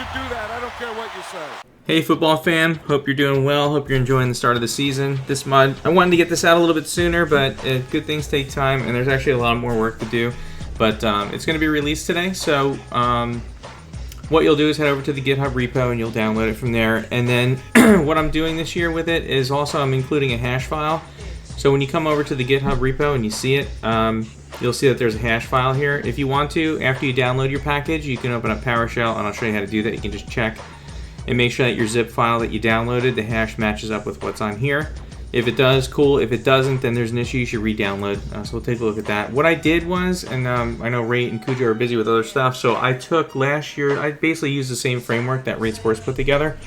could do that. I don't care what you say. Hey football fan, hope you're doing well, hope you're enjoying the start of the season. This mod, I wanted to get this out a little bit sooner, but good things take time, and there's actually a lot more work to do. But it's going to be released today, so what you'll do is head over to the GitHub repo and you'll download it from there. And then what I'm doing this year with it is also I'm including a hash file. So when you come over to the GitHub repo and you see it, you'll see that there's a hash file here. If you want to, after you download your package, you can open up PowerShell, and I'll show you how to do that. You can just check and make sure that your zip file that you downloaded, the hash matches up with what's on here. If it does, cool. If it doesn't, then there's an issue. You should re-download. So we'll take a look at that. What I did was, and I know Ray and Cujo are busy with other stuff, so I took last year, I basically used the same framework that Rate Sports put together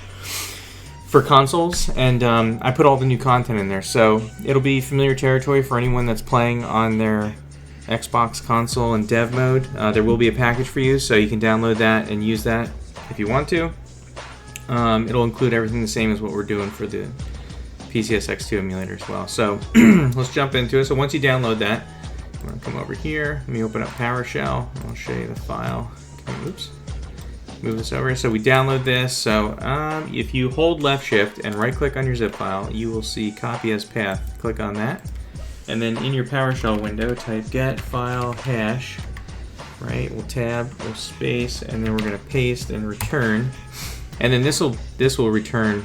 for consoles, and I put all the new content in there. So it'll be familiar territory for anyone that's playing on their Xbox console in dev mode. There will be a package for you, so you can download that and use that if you want to. It'll include everything the same as what we're doing for the PCSX2 emulator as well. So let's jump into it. So once you download that, I'm going to come over here. Let me open up PowerShell. I'll show you the file. Okay, oops. Move this over. So we download this. So if you hold left shift and right click on your zip file, you will see copy as path. Click on that. And then in your PowerShell window, type get file hash. Right, we'll tab, we'll space, and then we're going to paste and return. And then this will return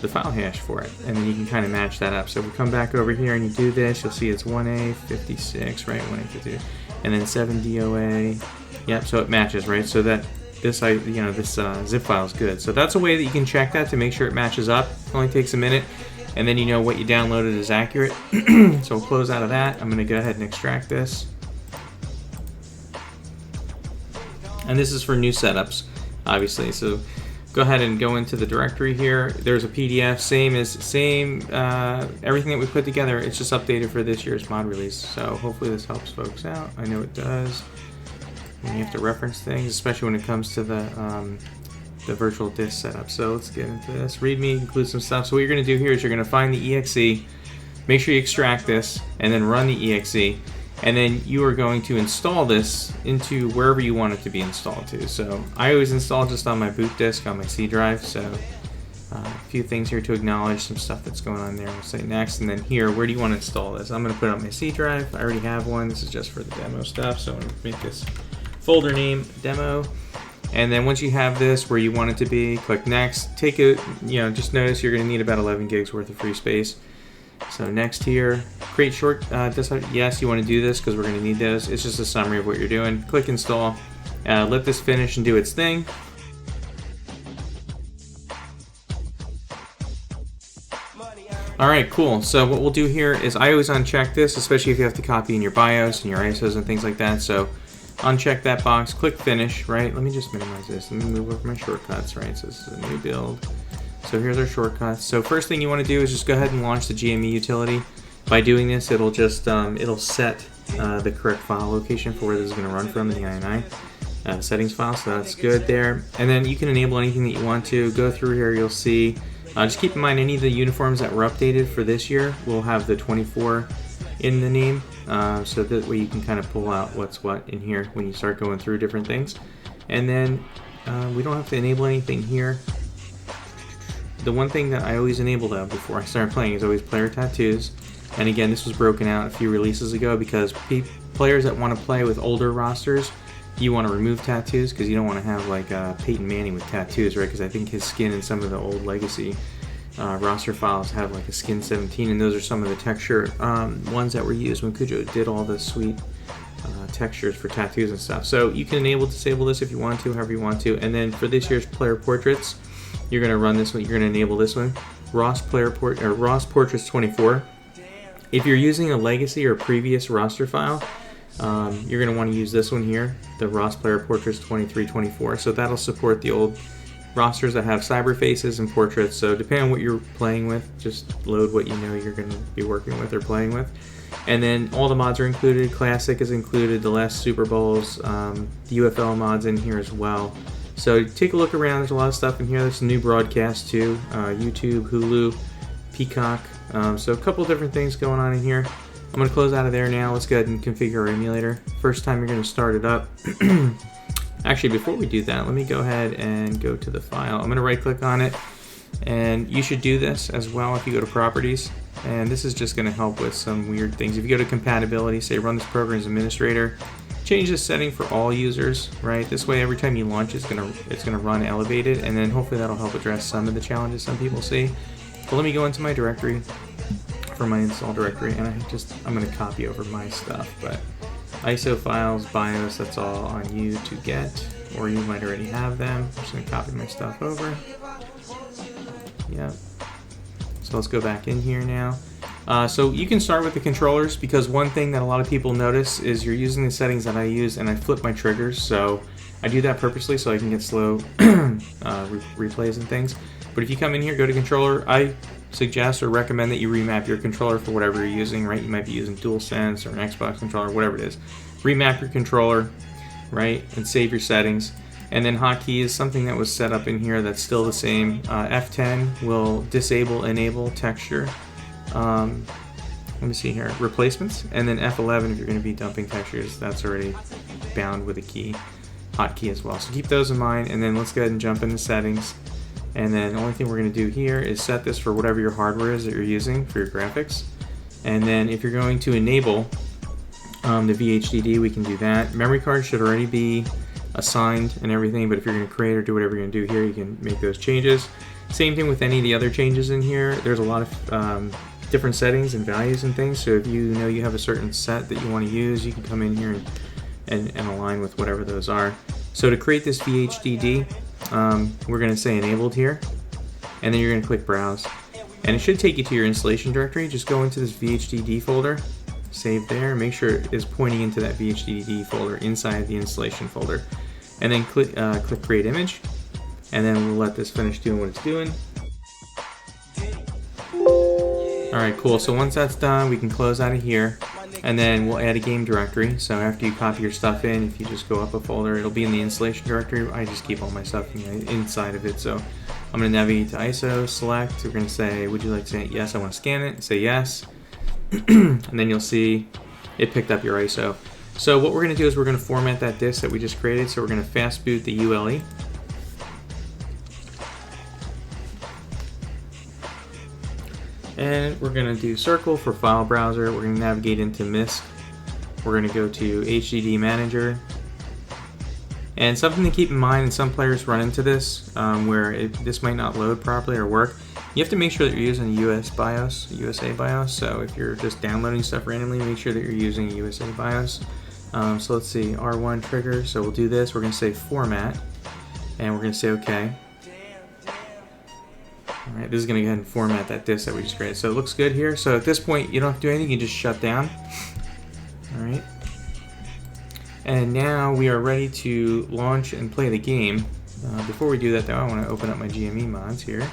the file hash for it, and then you can kind of match that up. So if we come back over here and you do this, you'll see it's 1A56, right? 1A52, and then 7DOA. Yep, so it matches, right? So that this zip file is good. So that's a way that you can check that to make sure it matches up. It only takes a minute, and then you know what you downloaded is accurate. So we'll close out of that. I'm going to go ahead and extract this, and this is for new setups, obviously. So go ahead and go into the directory here. There's a PDF, same everything that we put together. It's just updated for this year's mod release. So hopefully this helps folks out. I know it does. When you have to reference things, especially when it comes to the virtual disk setup. So let's get into this. README includes some stuff. So what you're going to do here is you're going to find the exe, make sure you extract this, and then run the exe. And then you are going to install this into wherever you want it to be installed to. So I always install just on my boot disk on my C drive. So a few things here to acknowledge, some stuff that's going on there. We'll say next, and then here, where do you want to install this? I'm going to put it on my C drive. I already have one. This is just for the demo stuff. So I'm going to make this folder name demo. And then once you have this where you want it to be, click next. Take it, just notice you're going to need about 11 gigs worth of free space. So next here, create short, yes, you want to do this because we're going to need those. It's just a summary of what you're doing. Click install, let this finish and do its thing. Alright, cool. So what we'll do here is I always uncheck this, especially if you have to copy in your BIOS and your ISOs and things like that. So uncheck that box, click finish, right? Let me just minimize this. Let me move over my shortcuts, right? So this is a new build. So here's our shortcuts. So first thing you want to do is just go ahead and launch the GME utility. By doing this, it'll just it'll set the correct file location for where this is going to run from in the INI settings file. So that's good there. And then you can enable anything that you want to. Go through here, you'll see. Just keep in mind any of the uniforms that were updated for this year will have the 24 in the name, so that way you can kind of pull out what's what in here when you start going through different things. And then we don't have to enable anything here. The one thing that I always enable though before I start playing is always player tattoos. And again, this was broken out a few releases ago because players that want to play with older rosters, you want to remove tattoos because you don't want to have like Peyton Manning with tattoos, right? Because I think his skin in some of the old legacy roster files have like a skin 17, and those are some of the texture ones that were used when Cujo did all the sweet textures for tattoos and stuff. So you can enable, disable this if you want to, however you want to. And then for this year's player portraits, you're going to run this one. You're going to enable this one, Ross Portraits 24. If you're using a legacy or previous roster file, you're going to want to use this one here, the Ross Player Portraits 2324. So that'll support the old rosters that have cyber faces and portraits. So depending on what you're playing with, just load what you know you're going to be working with or playing with. And then all the mods are included. Classic is included, the last Super Bowls, the UFL mods in here as well. So take a look around. There's a lot of stuff in here. There's some new broadcasts too, YouTube, Hulu, Peacock. So a couple different things going on in here. I'm going to close out of there now. Let's go ahead and configure our emulator. First time you're going to start it up, Actually, before we do that, let me go ahead and go to the file. I'm going to right click on it, and you should do this as well if you go to properties. And this is just going to help with some weird things. If you go to compatibility, say run this program as administrator, change the setting for all users, right? This way, every time you launch, it's gonna run elevated, and then hopefully that'll help address some of the challenges some people see. So let me go into my directory, for my install directory, and I'm gonna copy over my stuff, but ISO files, BIOS, that's all on you to get, or you might already have them. I'm just gonna copy my stuff over. Yep. So let's go back in here now. So you can start with the controllers, because one thing that a lot of people notice is you're using the settings that I use, and I flip my triggers. So I do that purposely so I can get slow replays and things. But if you come in here, go to controller, I suggest or recommend that you remap your controller for whatever you're using, right? You might be using DualSense or an Xbox controller, whatever it is. Remap your controller, right? And save your settings. And then hotkey is something that was set up in here that's still the same. F10 will disable, enable texture. Let me see here, replacements, and then F11 if you're going to be dumping textures, that's already bound with a key, hotkey as well. So keep those in mind, and then let's go ahead and jump into settings. And then the only thing we're going to do here is set this for whatever your hardware is that you're using for your graphics. And then if you're going to enable the VHDD, we can do that. Memory card should already be assigned and everything, but if you're going to create or do whatever you're going to do here, you can make those changes. Same thing with any of the other changes in here. There's a lot of different settings and values and things, so if you know you have a certain set that you want to use, you can come in here and align with whatever those are. So to create this VHDD, we're going to say enabled here, and then you're going to click browse, and it should take you to your installation directory. Just go into this VHDD folder, save there, make sure it is pointing into that VHDD folder inside the installation folder, and then click create image, and then we'll let this finish doing what it's doing. Alright, cool. So once that's done, we can close out of here, and then we'll add a game directory. So after you copy your stuff in, if you just go up a folder, it'll be in the installation directory. I just keep all my stuff inside of it. So I'm going to navigate to ISO, select. We're going to say, would you like to say yes, I want to scan it? Say yes. And then you'll see it picked up your ISO. So what we're going to do is we're going to format that disk that we just created. So we're going to fast boot the ULE. And we're going to do circle for file browser. We're going to navigate into MISC. We're going to go to HDD manager. And something to keep in mind, and some players run into this, where this might not load properly or work. You have to make sure that you're using USA BIOS. So if you're just downloading stuff randomly, make sure that you're using USA BIOS. So let's see, R1 trigger. So we'll do this. We're going to say format, and we're going to say OK. Alright, this is going to go ahead and format that disk that we just created. So it looks good here. So at this point, you don't have to do anything, you just shut down. Alright. And now we are ready to launch and play the game. Before we do that though, I want to open up my GME mods here.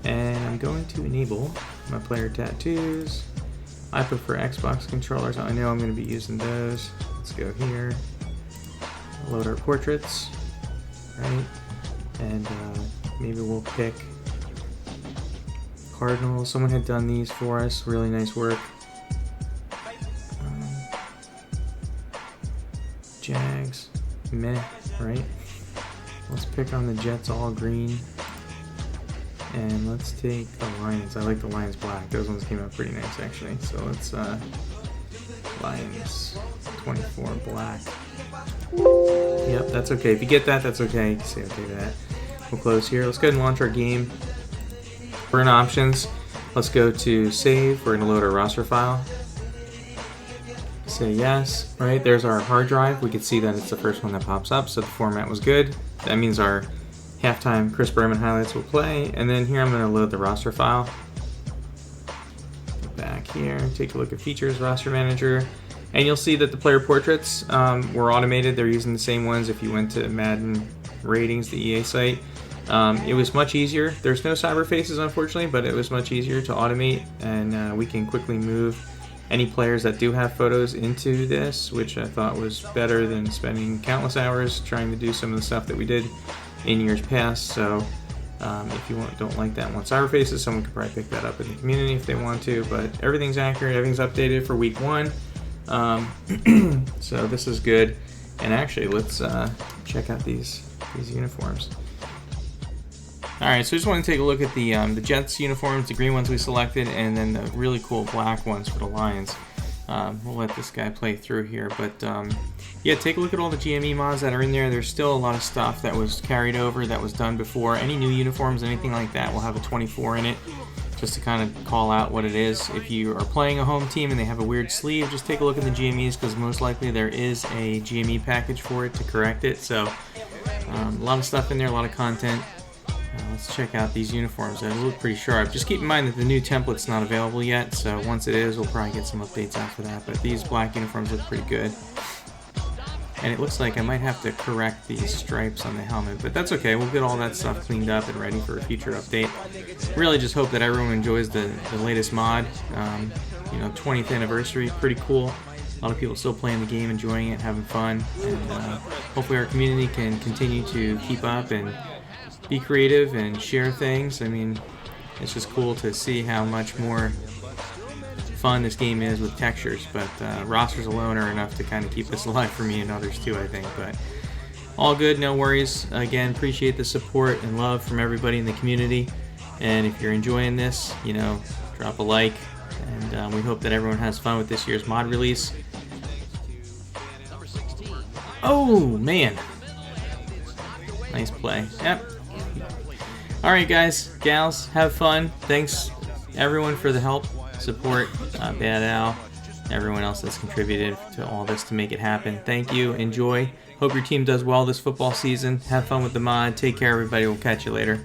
And I'm going to enable my player tattoos. I prefer Xbox controllers. I know I'm going to be using those. Let's go here. Load our portraits. Right. And maybe we'll pick Cardinals. Someone had done these for us. Really nice work. Jags. Meh, right? Let's pick on the Jets all green. And let's take the Lions. I like the Lions black. Those ones came out pretty nice actually. So let's Lions 24 black. Yep, that's okay. If you get that, that's okay. You can say okay to that. We'll close here. Let's go ahead and launch our game. We're in options. Let's go to save. We're going to load our roster file. Say yes. Right, there's our hard drive. We can see that it's the first one that pops up, so the format was good. That means our halftime Chris Berman highlights will play. And then here I'm going to load the roster file. Go back here, take a look at features, roster manager. And you'll see that the player portraits were automated. They're using the same ones if you went to Madden ratings, the EA site. It was much easier. There's no cyber faces, unfortunately, but it was much easier to automate, and we can quickly move any players that do have photos into this, which I thought was better than spending countless hours trying to do some of the stuff that we did in years past. So if you don't like that and want cyber faces, someone could probably pick that up in the community if they want to, but everything's accurate, everything's updated for week 1. So this is good. And actually, let's check out these uniforms. All right, so I just want to take a look at the Jets uniforms, the green ones we selected, and then the really cool black ones for the Lions. We'll let this guy play through here, but yeah, take a look at all the GME mods that are in there. There's still a lot of stuff that was carried over that was done before. Any new uniforms, anything like that, will have a 24 in it, just to kind of call out what it is. If you are playing a home team and they have a weird sleeve, just take a look at the GMEs, because most likely there is a GME package for it to correct it. So a lot of stuff in there, a lot of content. Let's check out these uniforms. They look pretty sharp. Just keep in mind that the new template's not available yet, so once it is, we'll probably get some updates after that. But these black uniforms look pretty good. And it looks like I might have to correct these stripes on the helmet, but that's okay. We'll get all that stuff cleaned up and ready for a future update. Really just hope that everyone enjoys the latest mod. 20th anniversary, pretty cool. A lot of people still playing the game, enjoying it, having fun. And hopefully our community can continue to keep up and be creative and share things. I mean, it's just cool to see how much more fun this game is with textures, but rosters alone are enough to kind of keep this alive for me and others too, I think. But all good, no worries. Again, appreciate the support and love from everybody in the community, and if you're enjoying this, drop a like, and we hope that everyone has fun with this year's mod release. Oh man, nice play. Yep. Alright guys, gals, have fun. Thanks everyone for the help, support, Bad Al, everyone else that's contributed to all this to make it happen. Thank you, enjoy. Hope your team does well this football season. Have fun with the mod. Take care everybody, we'll catch you later.